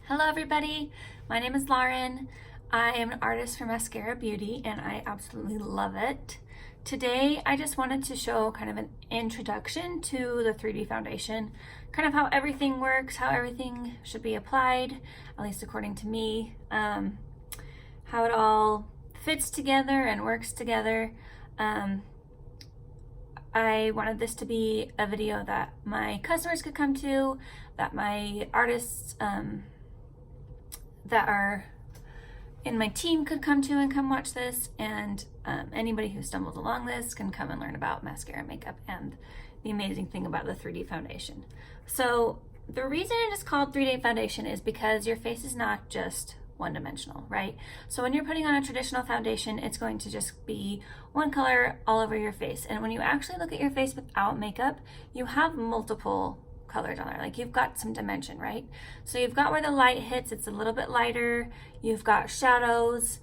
Hello everybody, my name is Lauren. I am an artist for Mascara Beauty and I absolutely love it. Today I just wanted to show kind of an introduction to the 3D foundation, kind of how everything works, how everything should be applied, at least according to me, how it all fits together and works together. I wanted this to be a video that my customers could come to, that my artists that are in my team could come to and come watch this, and anybody who stumbles along this can come and learn about mascara and makeup and the amazing thing about the 3D foundation. So the reason it is called 3D foundation is because your face is not just one-dimensional, right? So when you're putting on a traditional foundation, it's going to just be one color all over your face. And when you actually look at your face without makeup, you have multiple colors on there. Like, you've got some dimension, right? So you've got where the light hits, it's a little bit lighter. You've got shadows.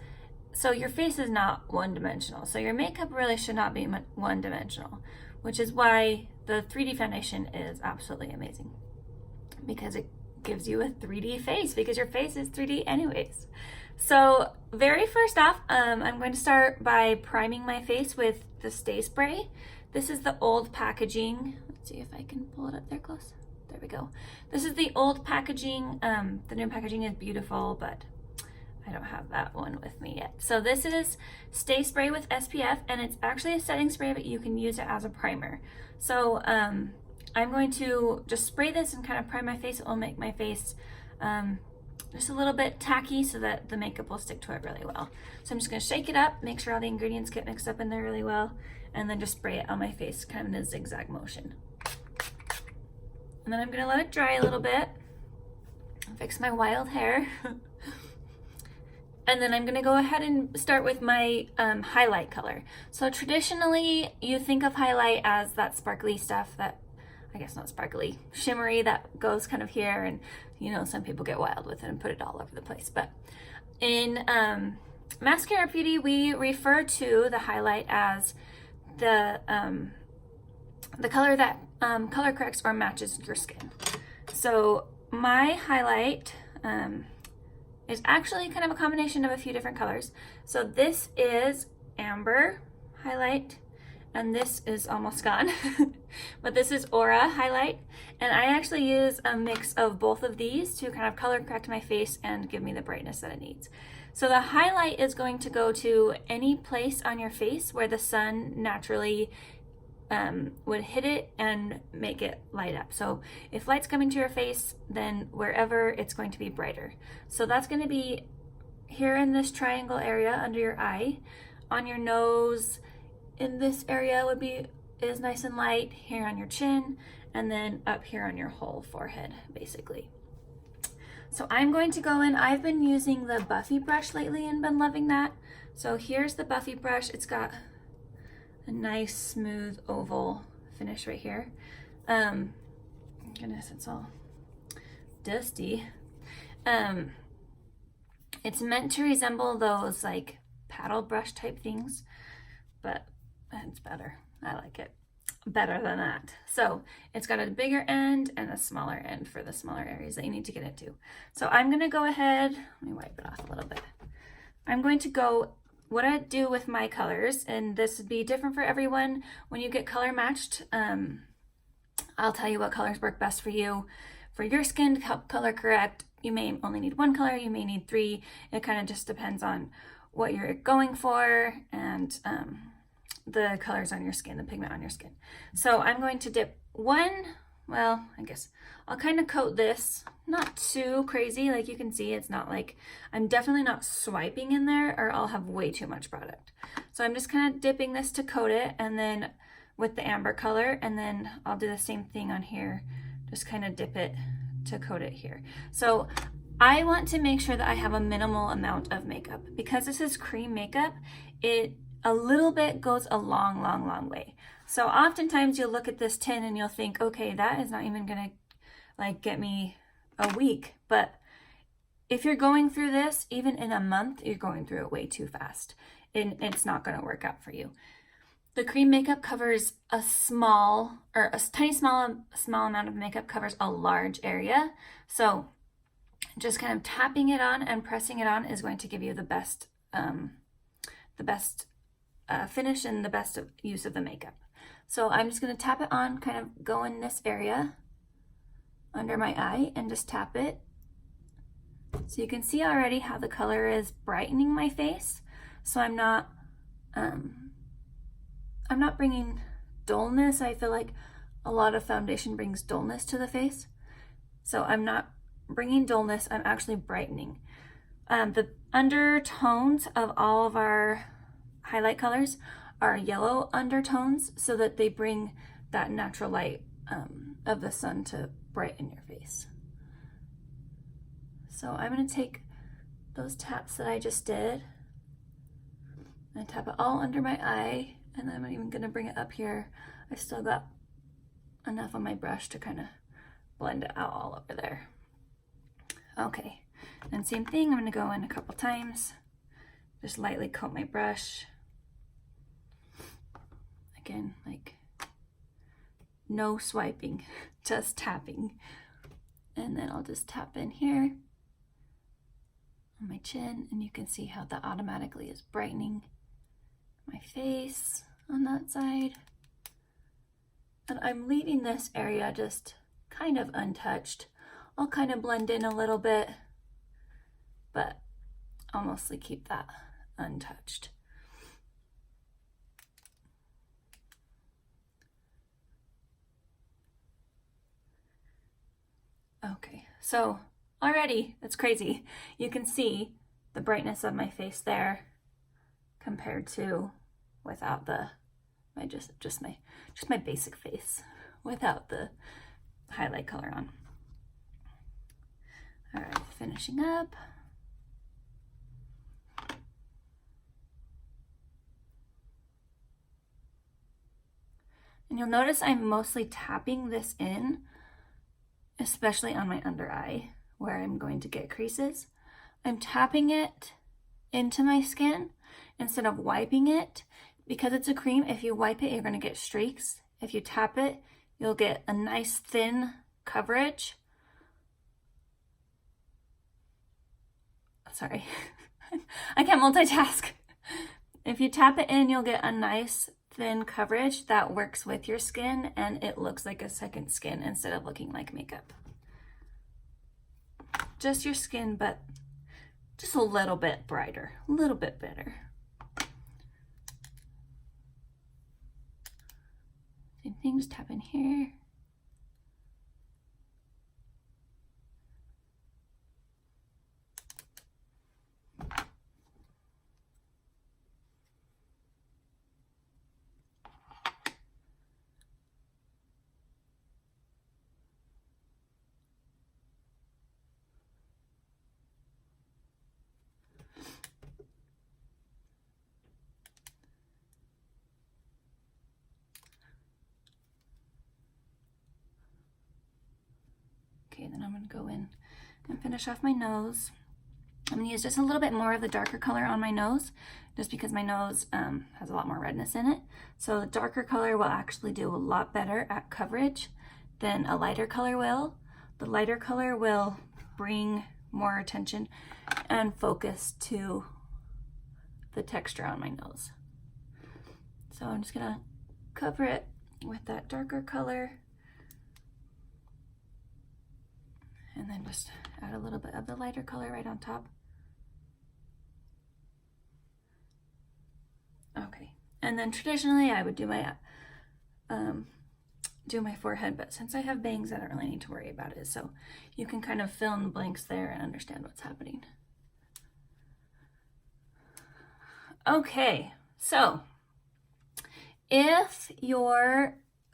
So your face is not one-dimensional. So your makeup really should not be one-dimensional, which is why the 3D foundation is absolutely amazing, because it gives you a 3D face, because your face is 3D anyways. So very first off, I'm going to start by priming my face with the Stay Spray. This is the old packaging. Let's see if I can pull it up there close. There we go. This is the old packaging. The new packaging is beautiful, but I don't have that one with me yet. So this is Stay Spray with SPF, and it's actually a setting spray, but you can use it as a primer. So I'm going to just spray this and kind of prime my face. It will make my face just a little bit tacky so that the makeup will stick to it really well. So I'm just going to shake it up, make sure all the ingredients get mixed up in there really well, and then just spray it on my face kind of in a zigzag motion. And then I'm going to let it dry a little bit, fix my wild hair. And then I'm going to go ahead and start with my highlight color. So traditionally, you think of highlight as that sparkly stuff that, I guess not sparkly, shimmery, that goes kind of here, and you know, some people get wild with it and put it all over the place. But in Mascara Beauty, we refer to the highlight as the color that color corrects or matches your skin. So my highlight is actually kind of a combination of a few different colors. So this is amber highlight, and this is almost gone, but this is Aura highlight. And I actually use a mix of both of these to kind of color correct my face and give me the brightness that it needs. So the highlight is going to go to any place on your face where the sun naturally would hit it and make it light up. So if light's coming to your face, then wherever it's going to be brighter. So that's going to be here in this triangle area under your eye, on your nose, in this area is nice and light, here on your chin, and then up here on your whole forehead, basically. So I'm going to go in, I've been using the Buffy brush lately and been loving that. So here's the Buffy brush. It's got a nice smooth oval finish right here. Goodness, it's all dusty. It's meant to resemble those like paddle brush type things, but it's better. I like it better than that. So it's got a bigger end and a smaller end for the smaller areas that you need to get into. So I'm gonna go ahead, let me wipe it off a little bit. I'm going to go, what I do with my colors, and this would be different for everyone, when you get color matched, I'll tell you what colors work best for you. For your skin to help color correct, you may only need one color, you may need three. It kind of just depends on what you're going for and the colors on your skin, the pigment on your skin. So I'm going to dip one, well, I guess I'll kind of coat this, not too crazy. Like you can see, it's not like, I'm definitely not swiping in there or I'll have way too much product. So I'm just kind of dipping this to coat it, and then with the amber color, and then I'll do the same thing on here, just kind of dip it to coat it here. So I want to make sure that I have a minimal amount of makeup. Because this is cream makeup, a little bit goes a long way. So oftentimes you'll look at this tin and you'll think, okay, that is not even gonna like get me a week. But if you're going through this, even in a month, you're going through it way too fast, and it's not gonna work out for you. The cream makeup covers a tiny small amount of makeup covers a large area. So just kind of tapping it on and pressing it on is going to give you the best finish and the best use of the makeup. So I'm just going to tap it on, kind of go in this area under my eye and just tap it. So you can see already how the color is brightening my face. So I'm not bringing dullness. I feel like a lot of foundation brings dullness to the face. So I'm not bringing dullness, I'm actually brightening. The undertones of all of our highlight colors are yellow undertones so that they bring that natural light of the sun to brighten your face. So I'm going to take those taps that I just did and tap it all under my eye, and then I'm even going to bring it up here. I've still got enough on my brush to kind of blend it out all over there. Okay, and same thing, I'm going to go in a couple times, just lightly coat my brush. Again, like no swiping, just tapping. And then I'll just tap in here on my chin, and you can see how that automatically is brightening my face on that side. And I'm leaving this area just kind of untouched. I'll kind of blend in a little bit, but I'll mostly keep that untouched. Okay, so already, that's crazy. You can see the brightness of my face there compared to without just my basic face without the highlight color on. All right, finishing up. And you'll notice I'm mostly tapping this in, especially on my under eye where I'm going to get creases. I'm tapping it into my skin instead of wiping it. Because it's a cream, if you wipe it, you're going to get streaks. If you tap it, you'll get a nice thin coverage. Sorry, I can't multitask. If you tap it in, you'll get a nice thin coverage that works with your skin, and it looks like a second skin instead of looking like makeup. Just your skin, but just a little bit brighter, a little bit better. Same thing, just tap in here. Okay, then I'm going to go in and finish off my nose. I'm going to use just a little bit more of the darker color on my nose, just because my nose has a lot more redness in it. So the darker color will actually do a lot better at coverage than a lighter color will. The lighter color will bring more attention and focus to the texture on my nose. So I'm just going to cover it with that darker color. And then just add a little bit of the lighter color right on top. Okay, and then traditionally I would do my forehead, but since I have bangs, I don't really need to worry about it. So you can kind of fill in the blanks there and understand what's happening. Okay, so if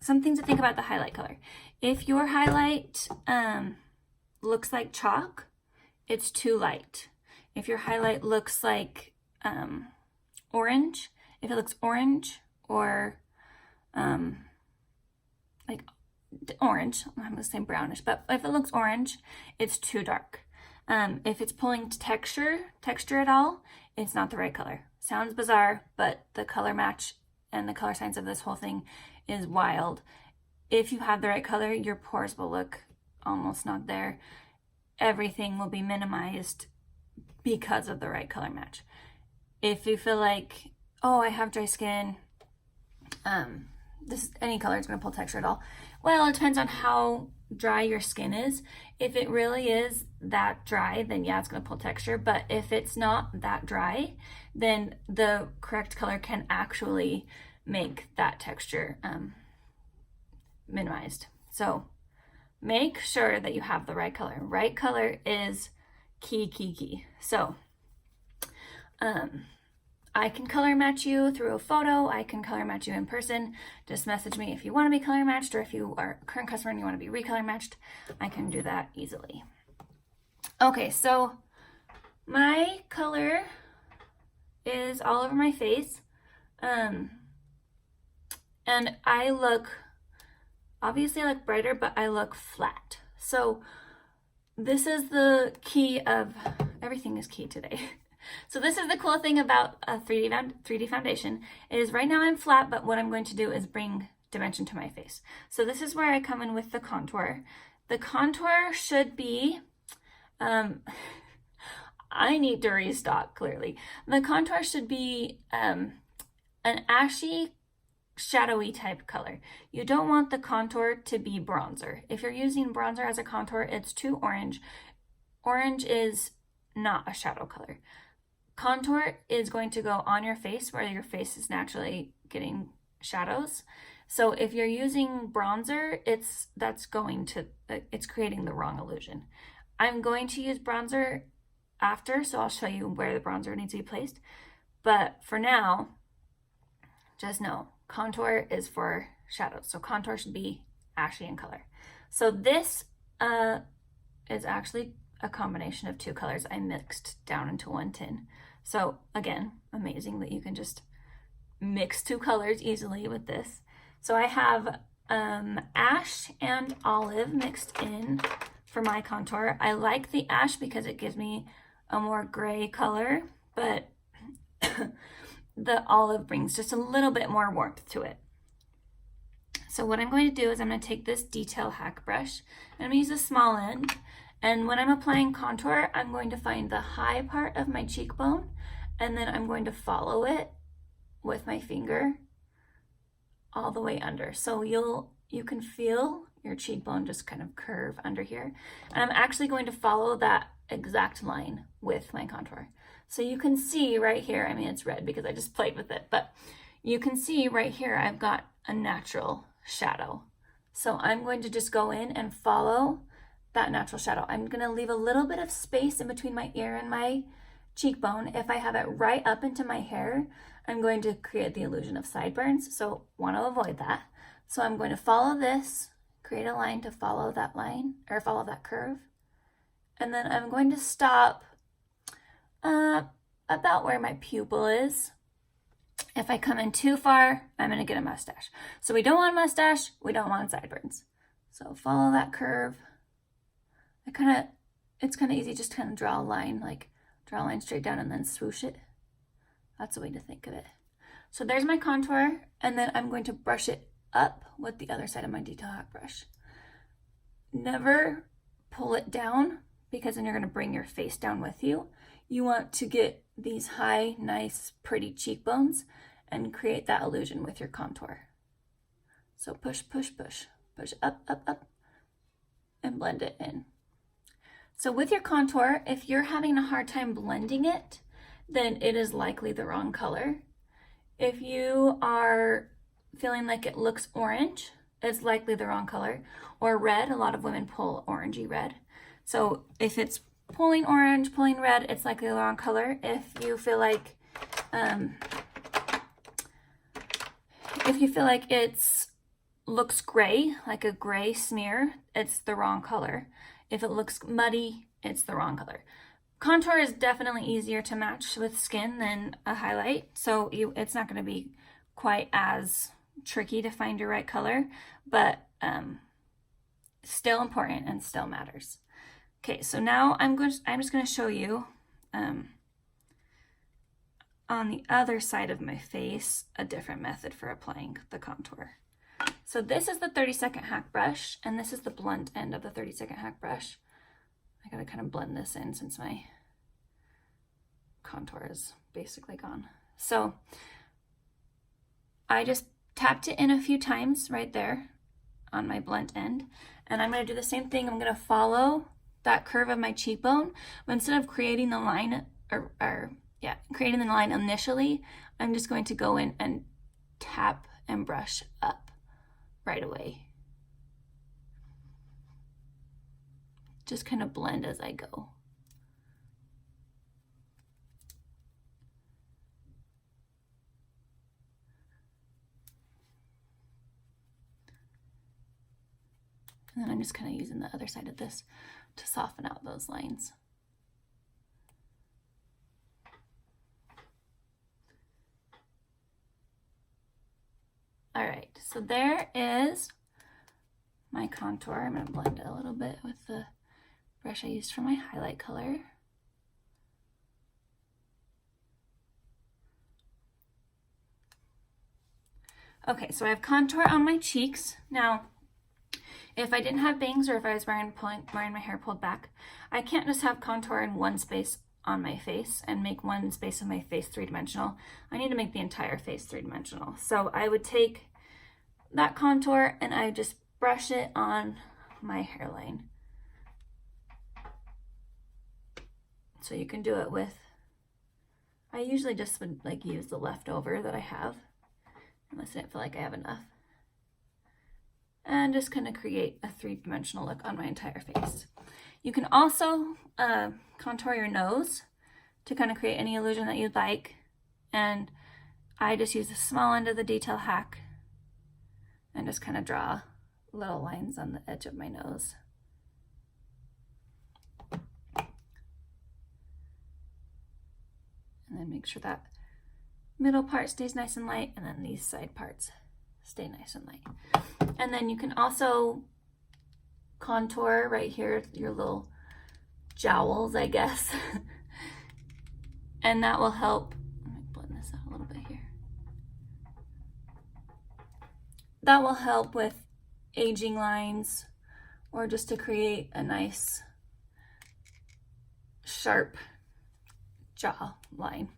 something to think about the highlight color. If your highlight looks like chalk, it's too light. If your highlight looks like orange, if it looks orange or like orange, I'm gonna say brownish, but if it looks orange, it's too dark. If it's pulling to texture at all, it's not the right color. Sounds bizarre, but the color match and the color science of this whole thing is wild. If you have the right color, your pores will look almost not there. everything will be minimized because of the right color match. If you feel like, oh, I have dry skin, any color is going to pull texture at all. Well, it depends on how dry your skin is. If it really is that dry, then yeah, it's going to pull texture. But if it's not that dry, then the correct color can actually make that texture minimized. So make sure that you have the right color. Right color is key. So I can color match you through a photo. I can color match you in person. Just message me if you want to be color matched, or if you are a current customer and you want to be recolor matched, I can do that easily. Okay, so my color is all over my face. And I look, obviously I look brighter, but I look flat. So this is the key of, everything is key today. So this is the cool thing about a 3D foundation, is right now I'm flat, but what I'm going to do is bring dimension to my face. So this is where I come in with the contour. The contour should be, I need to restock clearly. The contour should be an ashy, shadowy type color. You don't want the contour to be bronzer. If you're using bronzer as a contour, it's too orange. Orange is not a shadow color. Contour is going to go on your face where your face is naturally getting shadows. So if you're using bronzer, it's creating the wrong illusion. I'm going to use bronzer after, so I'll show you where the bronzer needs to be placed. But for now, just know contour is for shadows. So contour should be ashy in color. So this is actually a combination of two colors I mixed down into one tin. So again, amazing that you can just mix two colors easily with this. So I have ash and olive mixed in for my contour. I like the ash because it gives me a more gray color, but the olive brings just a little bit more warmth to it. So what I'm going to do is I'm going to take this detail hack brush, and I'm going to use the small end. And when I'm applying contour, I'm going to find the high part of my cheekbone, and then I'm going to follow it with my finger all the way under. So you can feel your cheekbone just kind of curve under here. And I'm actually going to follow that exact line with my contour. So you can see right here, I mean, it's red because I just played with it, but you can see right here, I've got a natural shadow. So I'm going to just go in and follow that natural shadow. I'm going to leave a little bit of space in between my ear and my cheekbone. If I have it right up into my hair, I'm going to create the illusion of sideburns. So want to avoid that. So I'm going to follow this, create a line to follow that line, or follow that curve. And then I'm going to stop about where my pupil is. If I come in too far, I'm going to get a mustache. So we don't want a mustache, we don't want sideburns. So follow that curve. It's kind of easy just to kind of draw a line, like draw a line straight down and then swoosh it. That's a way to think of it. So there's my contour, and then I'm going to brush it up with the other side of my detail hack brush. Never pull it down, because then you're going to bring your face down with you. You want to get these high, nice, pretty cheekbones and create that illusion with your contour. So push, push, push, push up, up, up, and blend it in. So with your contour, if you're having a hard time blending it, then it is likely the wrong color. If you are feeling like it looks orange, it's likely the wrong color. Or red, a lot of women pull orangey red. So if it's pulling orange, pulling red, it's likely the wrong color. If you feel like it's looks gray, like a gray smear, it's the wrong color. If it looks muddy, it's the wrong color. Contour is definitely easier to match with skin than a highlight, so it's not going to be quite as tricky to find your right color, but still important and still matters. Okay, so now I'm just going to show you on the other side of my face a different method for applying the contour. So this is the 30-second hack brush, and this is the blunt end of the 30-second hack brush. I gotta kind of blend this in since my contour is basically gone. So I just tapped it in a few times right there on my blunt end. And I'm gonna do the same thing. I'm gonna follow that curve of my cheekbone, but instead of creating the line creating the line initially, I'm just going to go in and tap and brush up right away. Just kind of blend as I go. And then I'm just kind of using the other side of this to soften out those lines. All right, so there is my contour. I'm gonna blend it a little bit with the brush I used for my highlight color. Okay, so I have contour on my cheeks. Now, if I didn't have bangs or if I was wearing my hair pulled back, I can't just have contour in one space on my face and make one space of my face three-dimensional. I need to make the entire face three-dimensional. So I would take that contour and I just brush it on my hairline. So you can do it with, I usually just would like use the leftover that I have, unless I don't feel like I have enough. And just kind of create a three-dimensional look on my entire face. You can also contour your nose to kind of create any illusion that you'd like. And I just use the small end of the detail hack and just kind of draw little lines on the edge of my nose. And then make sure that middle part stays nice and light, and then these side parts stay nice and light. And then you can also contour right here, your little jowls, I guess. And that will help. Let me blend this out a little bit here. That will help with aging lines, or just to create a nice sharp jaw line.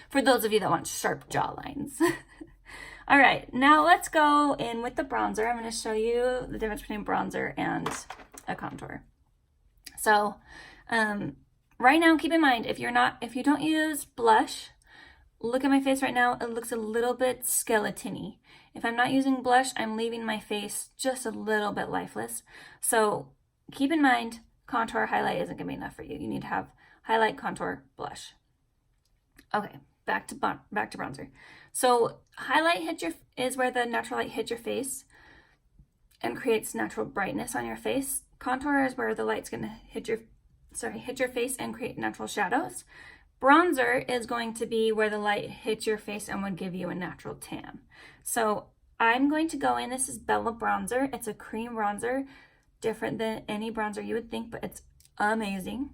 For those of you that want sharp jaw lines. All right, now let's go in with the bronzer. I'm going to show you the difference between bronzer and a contour. So right now, keep in mind, if you don't use blush, look at my face right now, it looks a little bit skeleton-y. If I'm not using blush, I'm leaving my face just a little bit lifeless. So keep in mind, contour, highlight isn't going to be enough for you. You need to have highlight, contour, blush. Okay, back to bronzer. So highlight is where the natural light hits your face and creates natural brightness on your face. Contour is where the light's going to hit your face and create natural shadows. Bronzer is going to be where the light hits your face and would give you a natural tan. So I'm going to go in, this is Bella Bronzer. It's a cream bronzer, different than any bronzer you would think, but it's amazing.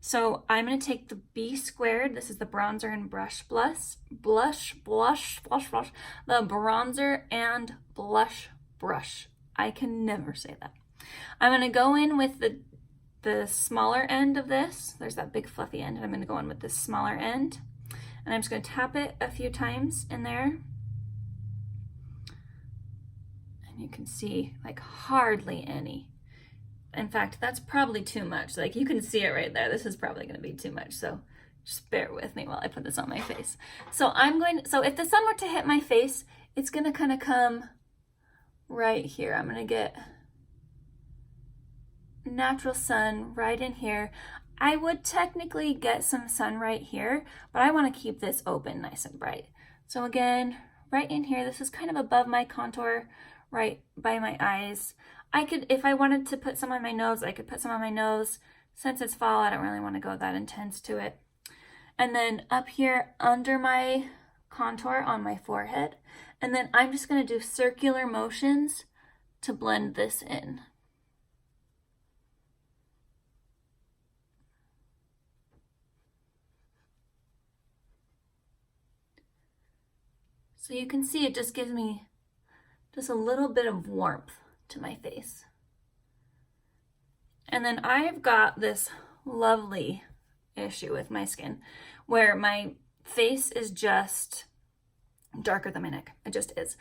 So I'm going to take the B squared, this is the bronzer and brush, the bronzer and blush brush. I can never say that. I'm going to go in with the smaller end of this. There's that big fluffy end, and I'm going to go in with the smaller end. And I'm just going to tap it a few times in there. And you can see like hardly any. In fact, that's probably too much. Like you can see it right there. This is probably going to be too much. So just bear with me while I put this on my face. So if the sun were to hit my face, it's going to kind of come right here. I'm going to get natural sun right in here. I would technically get some sun right here, but I want to keep this open nice and bright. So again, right in here, this is kind of above my contour, right by my eyes. I could, if I wanted to put some on my nose, I could put some on my nose. Since it's fall, I don't really want to go that intense to it. And then up here under my contour on my forehead. And then I'm just going to do circular motions to blend this in. So you can see it just gives me just a little bit of warmth to my face. And then I've got this lovely issue with my skin where my face is just darker than my neck. It just is.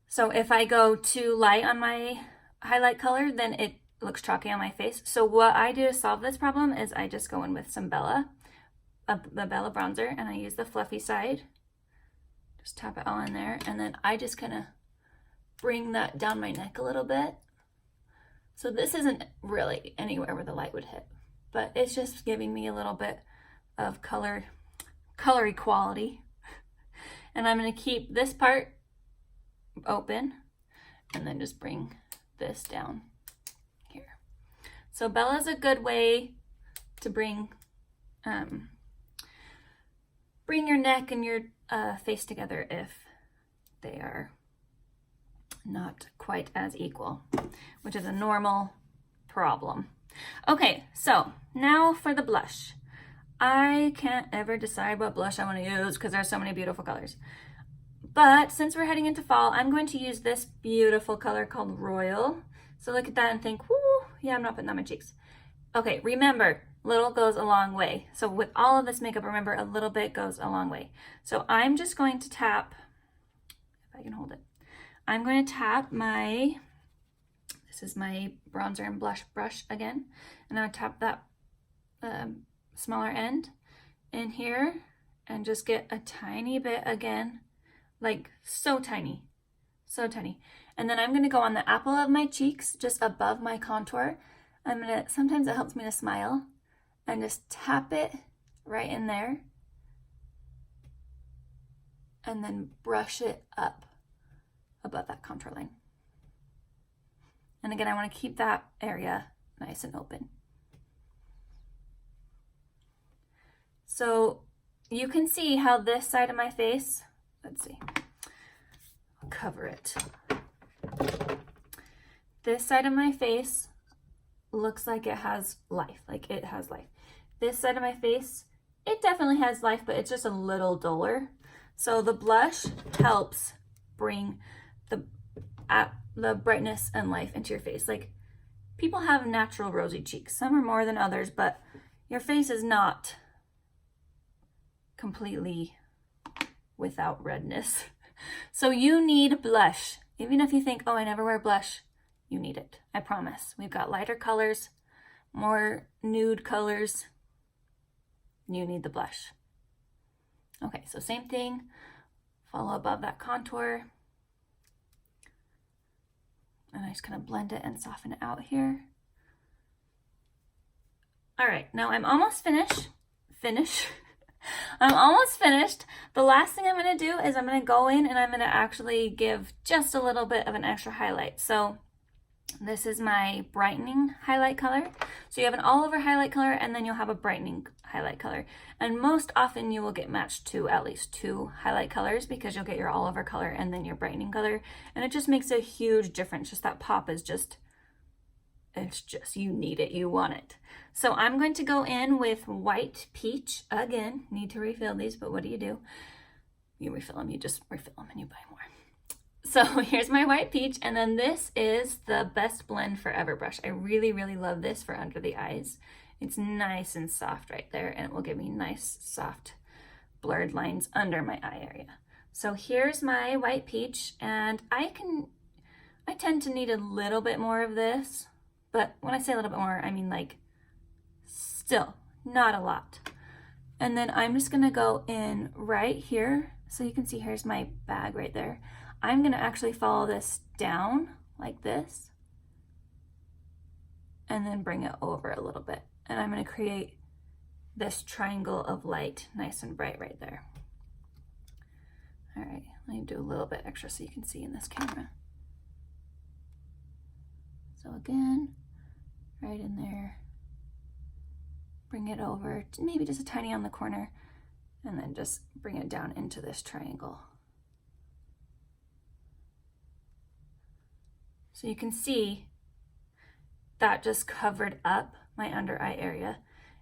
So if I go too light on my highlight color, then it looks chalky on my face. So what I do to solve this problem is I just go in with some the Bella bronzer, and I use the fluffy side. Just tap it all in there, and then I just kind of bring that down my neck a little bit. So this isn't really anywhere where the light would hit, but it's just giving me a little bit of color equality. And I'm going to keep this part open and then just bring this down here. So Bella's a good way to bring your neck and your face together if they are not quite as equal, which is a normal problem. Okay, so now for the blush. I can't ever decide what blush I want to use because there's so many beautiful colors. But since we're heading into fall, I'm going to use this beautiful color called Royal. So look at that and think, whoo, yeah, I'm not putting that on my cheeks. Okay, remember, little goes a long way. So with all of this makeup, remember, a little bit goes a long way. So I'm just going to tap, if I can hold it, I'm going to tap this is my bronzer and blush brush again, and I'll tap that smaller end in here and just get a tiny bit again, like so tiny, so tiny. And then I'm going to go on the apple of my cheeks, just above my contour. Sometimes it helps me to smile, and just tap it right in there and then brush it up above that contour line. And again, I want to keep that area nice and open. So you can see how this side of my face, let's see, I'll cover it. This side of my face looks like it has life, This side of my face, it definitely has life, but it's just a little duller. So the blush helps bring the brightness and life into your face. Like, people have natural rosy cheeks. Some are more than others, but your face is not completely without redness. So you need blush. Even if you think, oh, I never wear blush, you need it. I promise. We've got lighter colors, more nude colors. You need the blush. Okay, so same thing. Follow above that contour. And I just kind of blend it and soften it out here. All right, now I'm almost finished. I'm almost finished. The last thing I'm going to do is I'm going to go in and I'm going to actually give just a little bit of an extra highlight. So this is my brightening highlight color. So you have an all over highlight color, and then you'll have a brightening highlight color. And most often you will get matched to at least 2 highlight colors, because you'll get your all over color and then your brightening color. And it just makes a huge difference. Just that pop is just, you need it, you want it. So I'm going to go in with White Peach. Again, need to refill these, but what do? You refill them, you just refill them and you buy more. So here's my White Peach, and then this is the Best Blend Forever brush. I really, really love this for under the eyes. It's nice and soft right there, and it will give me nice, soft, blurred lines under my eye area. So here's my White Peach, and I tend to need a little bit more of this, but when I say a little bit more, I mean like still not a lot. And then I'm just gonna go in right here. So you can see here's my bag right there. I'm gonna actually follow this down like this and then bring it over a little bit. And I'm gonna create this triangle of light, nice and bright right there. All right, let me do a little bit extra so you can see in this camera. So again, right in there, bring it over, maybe just a tiny on the corner, and then just bring it down into this triangle. So you can see that just covered up my under eye area,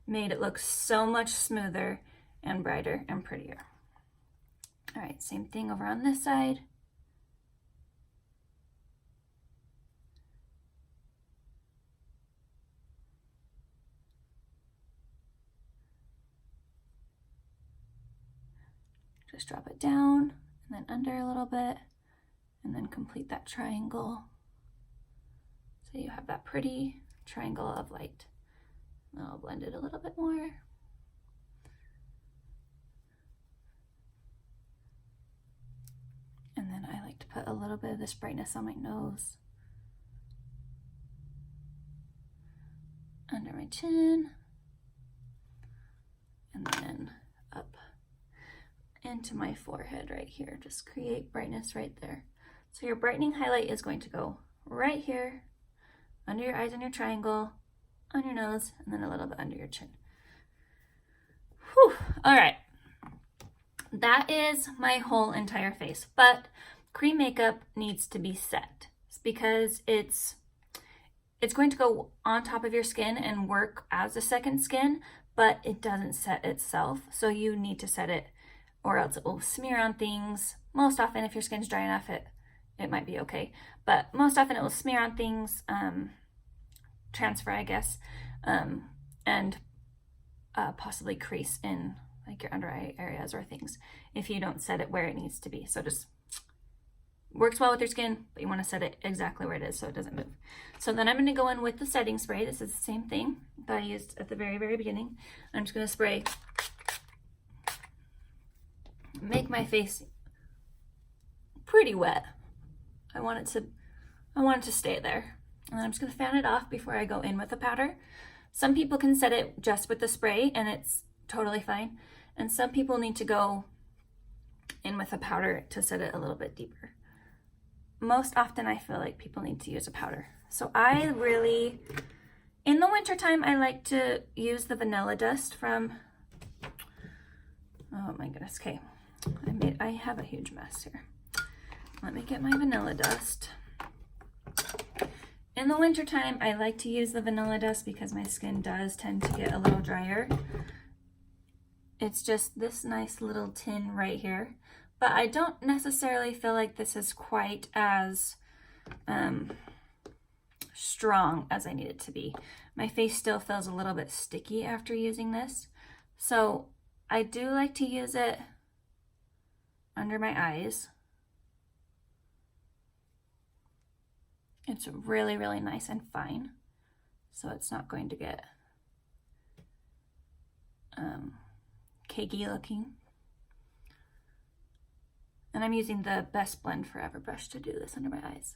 made it look so much smoother and brighter and prettier. All right, same thing over on this side. just drop it down and then under a little bit and then complete that triangle. So you have that pretty triangle of light. And I'll blend it a little bit more. And then I like to put a little bit of this brightness on my nose, under my chin, and then up into my forehead right here. Just create brightness right there. So your brightening highlight is going to go right here, under your eyes and your triangle, on your nose, and then a little bit under your chin. Whew. All right. That is my whole entire face, but cream makeup needs to be set because it's going to go on top of your skin and work as a second skin, but it doesn't set itself. So you need to set it or else it will smear on things. Most often, if your skin's dry enough, it might be okay, but most often it will smear on things, transfer, I guess, and possibly crease in like your under eye areas or things if you don't set it where it needs to be. So just works well with your skin, but you want to set it exactly where it is so it doesn't move. So then I'm going to go in with the setting spray. This is the same thing that I used at the very, very beginning. I'm just going to spray, make my face pretty wet. I want it to stay there. And then I'm just going to fan it off before I go in with the powder. Some people can set it just with the spray and it's totally fine. And some people need to go in with a powder to set it a little bit deeper. Most often I feel like people need to use a powder. So I really, in the wintertime, I like to use the vanilla dust from, oh my goodness, okay. I have a huge mess here. Let me get my vanilla dust. In the wintertime, I like to use the vanilla dust because my skin does tend to get a little drier. It's just this nice little tin right here. But I don't necessarily feel like this is quite as strong as I need it to be. My face still feels a little bit sticky after using this. So I do like to use it under my eyes. It's really, really nice and fine. So it's not going to get cakey looking. And I'm using the Best Blend Forever brush to do this under my eyes.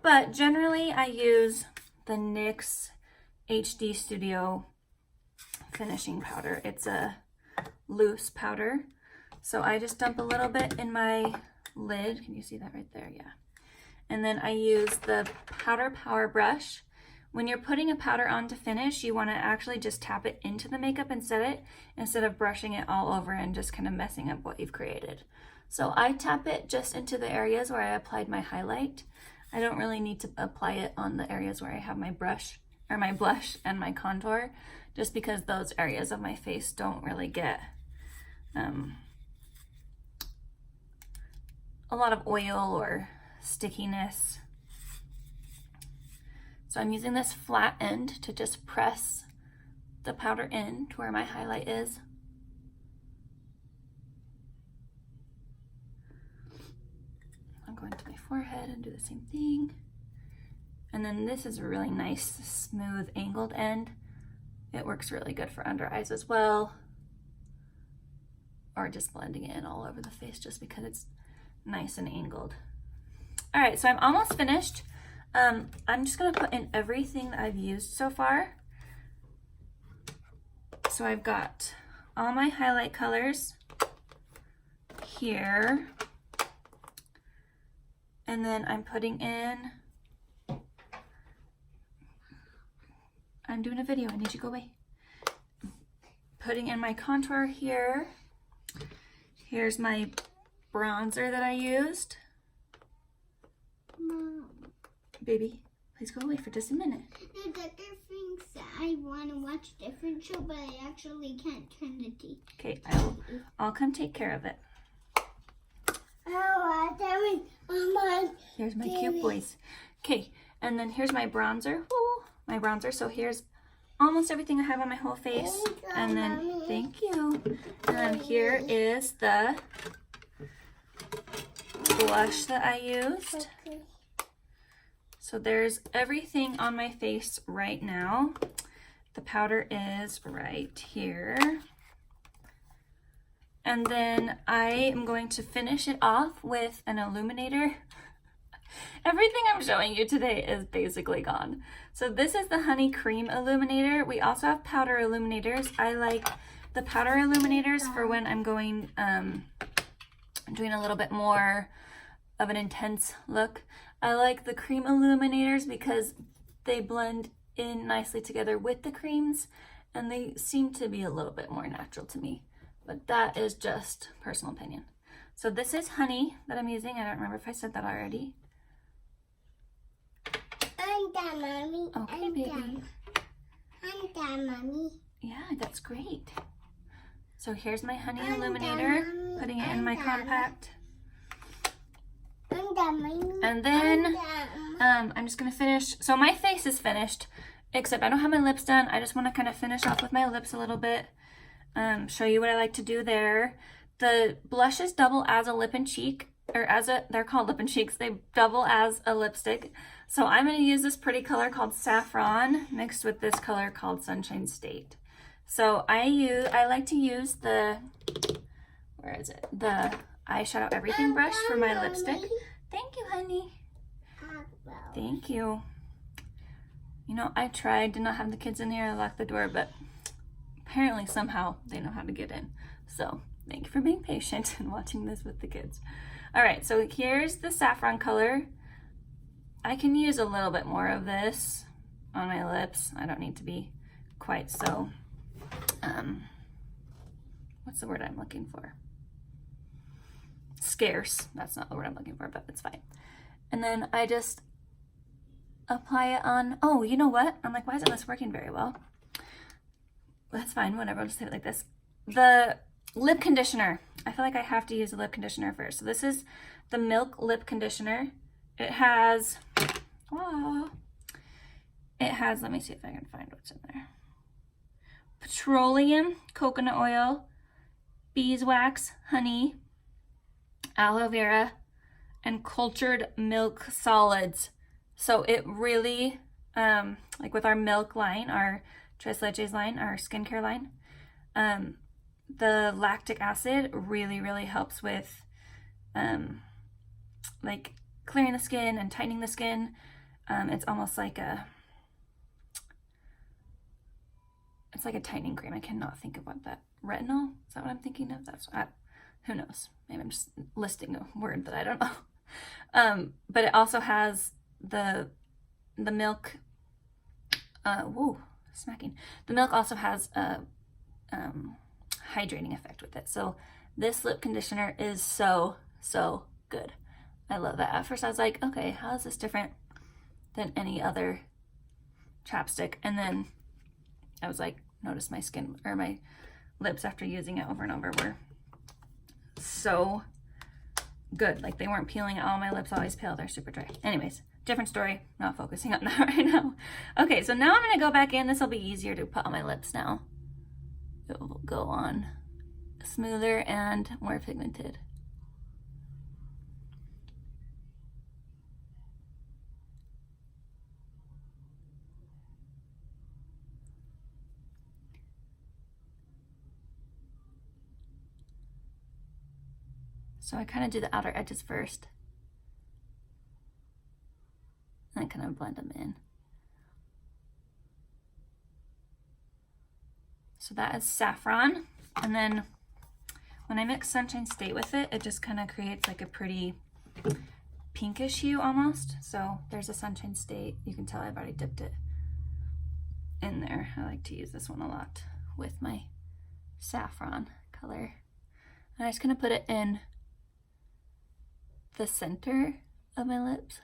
But generally I use the NYX HD Studio finishing powder. It's a loose powder. So I just dump a little bit in my lid. Can you see that right there? Yeah. And then I use the Powder Power brush. When you're putting a powder on to finish, you want to actually just tap it into the makeup and set it instead of brushing it all over and just kind of messing up what you've created. So I tap it just into the areas where I applied my highlight. I don't really need to apply it on the areas where I have my brush or my blush and my contour, just because those areas of my face don't really get a lot of oil or stickiness. So I'm using this flat end to just press the powder in to where my highlight is. I'm going to my forehead and do the same thing. And then this is a really nice, smooth, angled end. It works really good for under eyes as well. Or just blending it in all over the face just because it's nice and angled. All right, so I'm almost finished. I'm just gonna put in everything that I've used so far. So I've got all my highlight colors here. And then I'm putting in, I'm doing a video, I need you to go away. Putting in my contour here. Here's my bronzer that I used. Mom. Baby, please go away for just a minute. The doctor thinks that I want to watch a different show, but I actually can't turn the TV. Okay, I'll come take care of it. Here's my cute boys. Okay, and then here's my bronzer. Ooh, my bronzer. So here's almost everything I have on my whole face. And then, thank you. And then here is the blush that I used. So there's everything on my face right now. The powder is right here. And then I am going to finish it off with an illuminator. Everything I'm showing you today is basically gone. So this is the Honey Cream Illuminator. We also have powder illuminators. I like the powder illuminators for when I'm going, doing a little bit more of an intense look. I like the cream illuminators because they blend in nicely together with the creams and they seem to be a little bit more natural to me. But that is just personal opinion. So this is Honey that I'm using. I don't remember if I said that already. I'm done, Mommy. Okay, baby. I'm done, Mommy. Yeah, that's great. So here's my Honey Illuminator, putting it in my compact. I'm done, Mommy. And then I'm just gonna finish. So my face is finished, except I don't have my lips done. I just want to kind of finish off with my lips a little bit. Show you what I like to do there. The blushes double as a lip and cheek, or they're called lip and cheeks. They double as a lipstick. So I'm going to use this pretty color called Saffron mixed with this color called Sunshine State. So I like to use the, where is it? The eyeshadow everything brush for my lipstick. Thank you, honey. Thank you. You know, I tried to not have the kids in here. I locked the door, but apparently somehow they know how to get in. So thank you for being patient and watching this with the kids. All right, so here's the saffron color. I can use a little bit more of this on my lips. I don't need to be quite so, what's the word I'm looking for? Scarce. That's not the word I'm looking for, but it's fine. And then I just apply it on, oh, you know what? I'm like, why isn't this working very well? That's fine, whatever, I'll just leave it like this. The lip conditioner. I feel like I have to use a lip conditioner first. So this is the Milk Lip Conditioner. It has, let me see if I can find what's in there. Petroleum, coconut oil, beeswax, honey, aloe vera, and cultured milk solids. So it really, like with our milk line, our Tres Leches line, our skincare line, the lactic acid really, really helps with like clearing the skin and tightening the skin. It's almost like it's like a tightening cream. I cannot think of what that, retinol? Is that what I'm thinking of? Who knows? Maybe I'm just listing a word that I don't know. But it also has the milk, smacking. The milk also has a hydrating effect with it. So this lip conditioner is so good. I love that. At first I was like, okay, how is this different than any other chapstick? And then I was like, notice my skin or my lips after using it over and over were so good. Like they weren't peeling. Oh, my lips always peel. They're super dry. Anyways, different story. Not focusing on that right now. Okay, so now I'm going to go back in. This will be easier to put on my lips now. It will go on smoother and more pigmented. So I kind of do the outer edges first. And I kind of blend them in. So that is saffron. And then when I mix Sunshine State with it, it just kind of creates like a pretty pinkish hue almost. So there's a Sunshine State. You can tell I've already dipped it in there. I like to use this one a lot with my saffron color. And I'm just gonna put it in the center of my lips.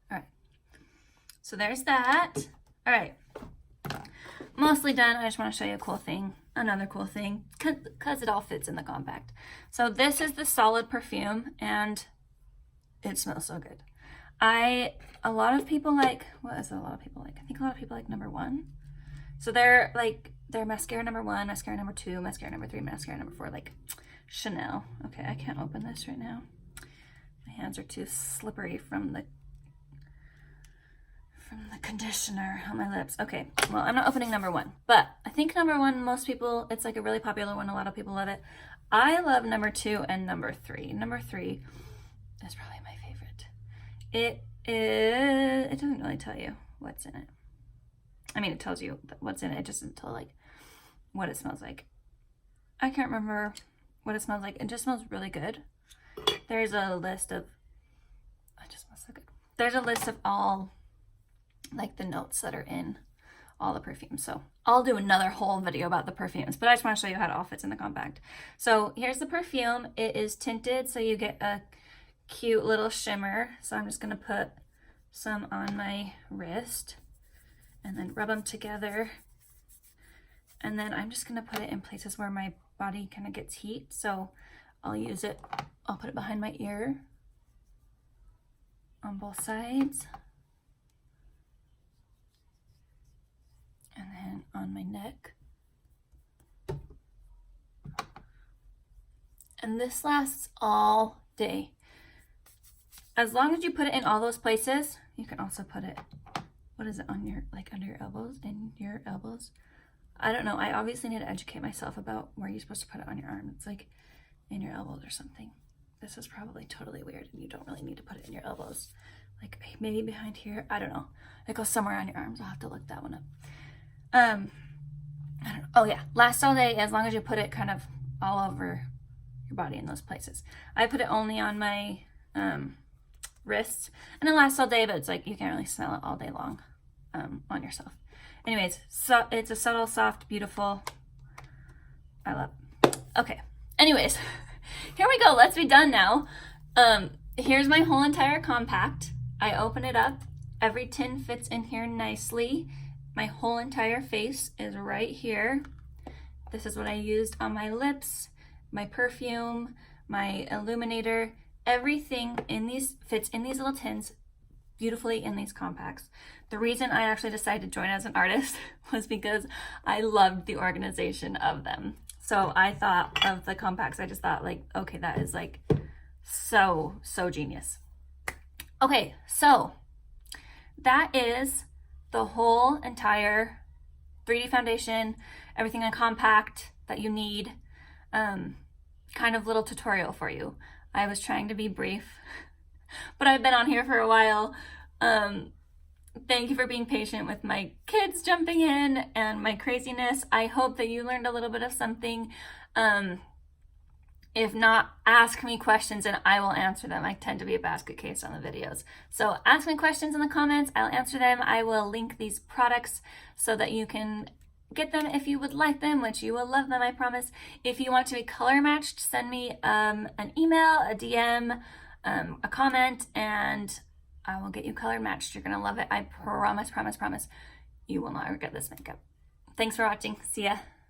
All right, so there's that. All right, mostly done. I just want to show you a cool thing, another cool thing, because it all fits in the compact. So this is the solid perfume, and it smells so good. A lot of people like, what is it a lot of people like? I think a lot of people like number 1. So they're like, they're mascara number 1, mascara number 2, mascara number 3, mascara number 4, like Chanel. Okay, I can't open this right now. My hands are too slippery from the conditioner on my lips. Okay, well, I'm not opening number 1, but I think number 1, most people, it's like a really popular one. A lot of people love it. I love number 2 and number 3. Number 3 is probably my favorite. It doesn't really tell you what's in it. I mean, it tells you what's in it. It just doesn't tell like what it smells like. I can't remember what it smells like. It just smells really good. There's a list of, it just smells so good. There's a list of all like the notes that are in all the perfumes. So I'll do another whole video about the perfumes, but I just want to show you how it all fits in the compact. So here's the perfume. It is tinted, so you get a cute little shimmer. So I'm just going to put some on my wrist and then rub them together. And then I'm just going to put it in places where my body kind of gets heat. So I'll use it, I'll put it behind my ear on both sides. And then on my neck. And this lasts all day. As long as you put it in all those places, you can also put it, what is it, on your, like under your elbows, in your elbows? I don't know. I obviously need to educate myself about where you're supposed to put it on your arm. It's like in your elbows or something. This is probably totally weird and you don't really need to put it in your elbows. Like maybe behind here. I don't know. It goes somewhere on your arms. I'll have to look that one up. I don't know. Oh yeah, lasts all day as long as you put it kind of all over your body in those places. I put it only on my wrists, and it lasts all day, but it's like you can't really smell it all day long on yourself. Anyways, so it's a subtle, soft, beautiful. I love it. Okay. Anyways, here we go. Let's be done now. Here's my whole entire compact. I open it up. Every tin fits in here nicely. My whole entire face is right here. This is what I used on my lips, my perfume, my illuminator. Everything in these fits in these little tins beautifully in these compacts. The reason I actually decided to join as an artist was because I loved the organization of them. So I thought of the compacts, I just thought like, okay, that is like so genius. Okay, so that is the whole entire 3D foundation, everything in compact that you need, kind of little tutorial for you. I was trying to be brief, but I've been on here for a while. Thank you for being patient with my kids jumping in and my craziness. I hope that you learned a little bit of something. If not, ask me questions and I will answer them. I tend to be a basket case on the videos. So ask me questions in the comments. I'll answer them. I will link these products so that you can get them if you would like them, which you will love them, I promise. If you want to be color matched, send me an email, a DM, a comment, and I will get you color matched. You're going to love it. I promise. You will not regret this makeup. Thanks for watching. See ya.